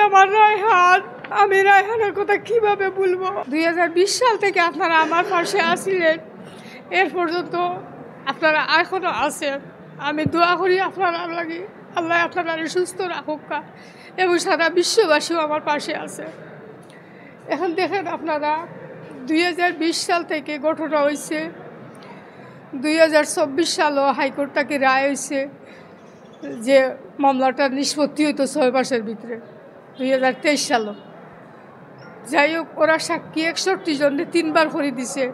আমার রায়হান, আমি রায়হানের কথা কিভাবে বলবো। 2020 সাল থেকে আপনারা আমার পাশে আসছিলেন, এর পর্যন্ত আপনারা এখনো আছেন। আমি দোয়া করি আপনারা লাগি আল্লাহ আপনারা সুস্থ রাখুক এবং সারা বিশ্ববাসীও আমার পাশে আছে। এখন দেখেন আপনারা 2020 সাল থেকে ঘটনা হয়েছে, 2024 সালও হাইকোর্ট থেকে রায় হয়েছে যে মামলাটা নিষ্পত্তি হইতো 6 মাসের ভিতরে, 2023 সালও। যাই হোক, ওরা সাক্ষী 61 জনে 3 বার করে দিছে।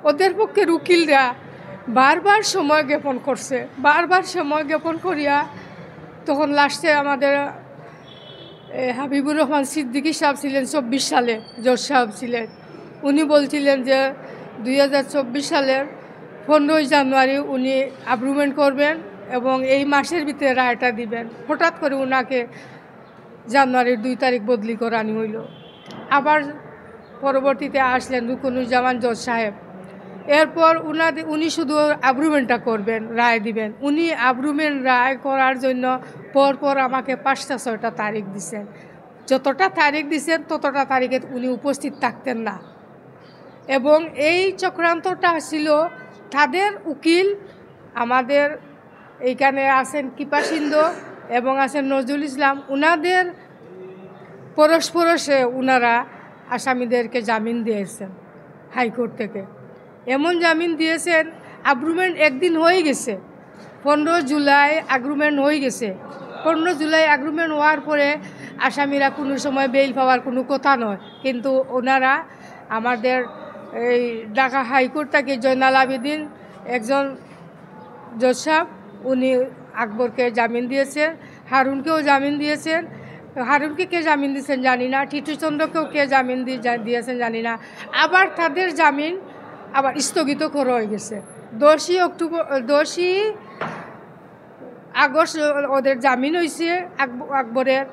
ওদের পক্ষের উকিলরা বারবার সময় জ্ঞাপন করছে, বারবার সময় জ্ঞাপন করিয়া তখন লাস্টে আমাদের হাবিবুর রহমান সিদ্দিকী সাহেব ছিলেন 24 সালে, জজ সাহেব ছিলেন। উনি বলছিলেন যে 2024 সালের 15 জানুয়ারি উনি অ্যাপ্রুভমেন্ট করবেন এবং এই মাসের ভিতরে রায়টা দিবেন। হঠাৎ করে ওনাকে জানুয়ারির 2 তারিখ বদলি করানি হইল। আবার পরবর্তীতে আসলেন রুকনুজ্জামান জজ সাহেব। এরপর উনি শুধু অ্যাপ্রুভমেন্টটা করবেন, রায় দিবেন। উনি অ্যাপ্রুভমেন্ট রায় করার জন্য পরপর আমাকে 5টা-6টা তারিখ দিছেন। যতটা তারিখ দিছেন ততটা তারিখে উনি উপস্থিত থাকতেন না। এবং এই চক্রান্তটা ছিল তাদের উকিল, আমাদের এইখানে আছেন কৃপাসিন্ধু এবং আছেন নজরুল ইসলাম, ওনাদের পরস্পরসে ওনারা আসামিদেরকে জামিন দিয়েছেন হাইকোর্ট থেকে। এমন জামিন দিয়েছেন, অ্যাগ্রিমেন্ট একদিন হয়ে গেছে, 15 জুলাই অ্যাগ্রিমেন্ট হয়ে গেছে। 15 জুলাই অ্যাগ্রিমেন্ট হওয়ার পরে আসামিরা কোনো সময় বেইল পাওয়ার কোনো কথা নয়, কিন্তু ওনারা আমাদের এই ঢাকা হাইকোর্ট থেকে জয়নাল আবেদিন একজন জজ সাহেব, উনি আকবরকে জামিন দিয়েছেন, হারুনকেও জামিন দিয়েছেন। হারুনকে কে জামিন দিয়েছেন জানি না, টিটুচন্দ্রকেও কে জামিন দিয়েছেন জানি না। আবার তাদের জামিন আবার স্থগিত করা হয়ে গেছে। 10ই আগস্ট ওদের জামিন হয়েছে আকবরের,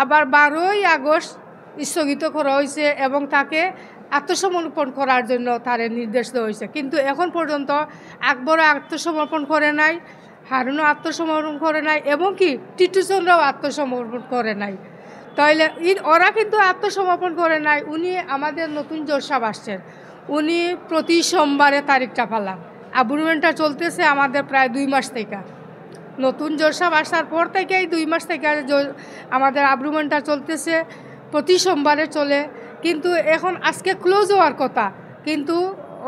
আবার 12ই আগস্ট স্থগিত করা হয়েছে এবং তাকে আত্মসমর্পণ করার জন্য তার নির্দেশ দেওয়া হয়েছে। কিন্তু এখন পর্যন্ত আকবরও আত্মসমর্পণ করে নাই, হারুনও আত্মসমর্পণ করে নাই এবং কি টিটুচন্দ্রও আত্মসমর্পণ করে নাই। তাইলে ওরা কিন্তু আত্মসমর্পণ করে নাই। উনি আমাদের নতুন জজ সাহেব আসছেন, উনি প্রতি সোমবারে তারিখটা পালাম। অ্যাগ্রিমেন্টটা চলতেছে আমাদের প্রায় 2 মাস থেকে। নতুন জজ সাহেব আসার পর থেকেই 2 মাস থেকে আমাদের অ্যাগ্রিমেন্টটা চলতেছে, প্রতি সোমবারে চলে। কিন্তু এখন আজকে ক্লোজ হওয়ার কথা, কিন্তু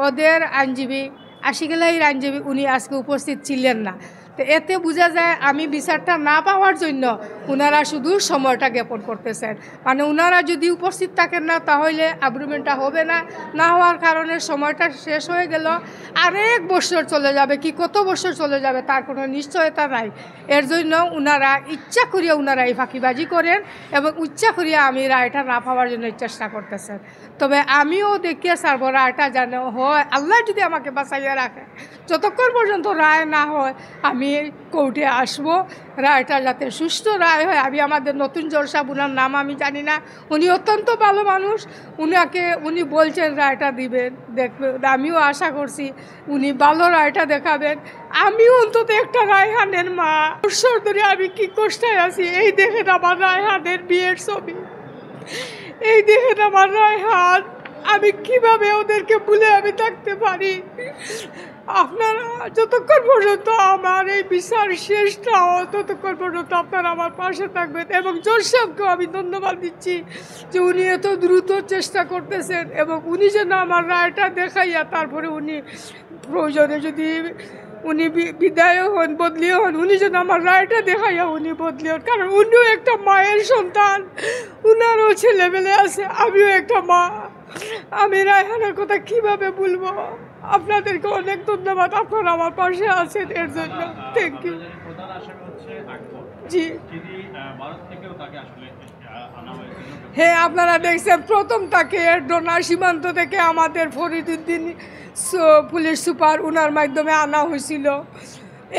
ওদের আইনজীবী আশিকুল্লাহর আইনজীবী উনি আজকে উপস্থিত ছিলেন না। তো এতে বোঝা যায় আমি বিচারটা না পাওয়ার জন্য ওনারা শুধু সময়টা জ্ঞাপন করতেছেন। মানে ওনারা যদি উপস্থিত থাকেন না তাহলে অ্যাগ্রিমেন্টটা হবে না, না হওয়ার কারণে সময়টা শেষ হয়ে গেল, আরেক বছর চলে যাবে কি কত বছর চলে যাবে তার কোনো নিশ্চয়তা নাই। এর জন্য ওনারা ইচ্ছা করিয়া ওনারা এই ফাঁকিবাজি করেন এবং ইচ্ছা করিয়া আমি রায়টা না পাওয়ার জন্য চেষ্টা করতেছেন। তবে আমিও দেখিয়ে ছাড়ব রায়টা যেন হয়, আল্লাহ যদি আমাকে বাঁচাইয়া রাখে। যতক্ষণ পর্যন্ত রায় না হয় আমি কোর্টে আসবো, রায়টা যাতে সুষ্ঠু রায় হয়। আমি আমাদের নতুন জজ সাহেব, ওনার নাম আমি জানি না, উনি অত্যন্ত ভালো মানুষ, উনি বলছেন রায়টা দিবেন, দেখবেন। আমিও আশা করছি উনি ভালো রায়টা দেখাবেন। আমিও অন্তত একটা রায়হানের মা, বছর ধরে আমি কি কষ্টায় আছি। এই দেখেন আমার রায়হানের বিয়ের ছবি, এই দেখেন আমার রায়হান, আমি কিভাবে ওদেরকে ভুলে আমি থাকতে পারি। আপনারা যতক্ষণ পর্যন্ত আমার এই বিচার শেষ না হয় ততক্ষণ পর্যন্ত আপনারা আমার পাশে থাকবেন। এবং জজ সাহেবকেও আমি ধন্যবাদ দিচ্ছি যে উনি এত দ্রুত চেষ্টা করতেছেন এবং উনি যেন আমার রায়টা দেখাইয়া তারপরে উনি প্রয়োজনে যদি উনি বিদায়ও হন, বদলিও হন, উনি যেন আমার রায়টা দেখাইয়া উনি বদলি হন। কারণ উনিও একটা মায়ের সন্তান, উনারও ছেলেমেলে আছে, আমিও একটা মা। আমি রায়হানের কথা কিভাবে বলবো। আপনাদেরকে অনেক ধন্যবাদ, আপনারা আমার পাশে আছেন, এর জন্য থ্যাংক ইউ। জি হ্যাঁ, আপনারা দেখছেন প্রথম তাকে ডোনা সীমান্ত থেকে আমাদের ফরিদউদ্দিন পুলিশ সুপার ওনার মাধ্যমে আনা হয়েছিল।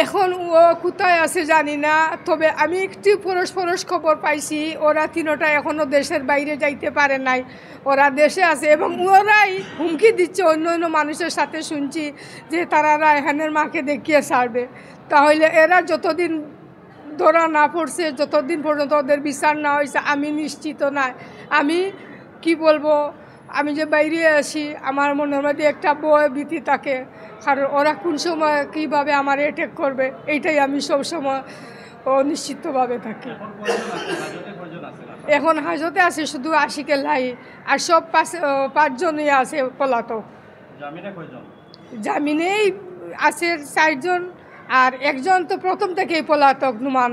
এখন ও কোথায় আছে জানি না, তবে আমি একটু ফরস খবর পাইছি ওরা 3টা এখনও দেশের বাইরে যাইতে পারে নাই, ওরা দেশে আছে এবং ওরাই হুমকি দিচ্ছে অন্য মানুষের সাথে, শুনছি যে তারা রায়হানের মাকে দেখিয়ে ছাড়বে। তাহলে এরা যতদিন ধরা না পড়ছে, যতদিন পর্যন্ত ওদের বিচার না হয়েছে আমি নিশ্চিত না। আমি কি বলবো, আমি যে বাইরে আসি আমার মনের মধ্যে একটা ভয় ভীতি থাকে, কারণ ওরা কোন সময় কীভাবে আমার অ্যাটাক করবে এইটাই আমি সবসময় অনিশ্চিতভাবে থাকি। এখন হাজতে আছে শুধু আশিকের লাই, আর সব পাঁচজনই আছে পলাতক। জামিনেই আছে 4 জন, আর একজন তো প্রথম থেকেই পলাতক, নুমান।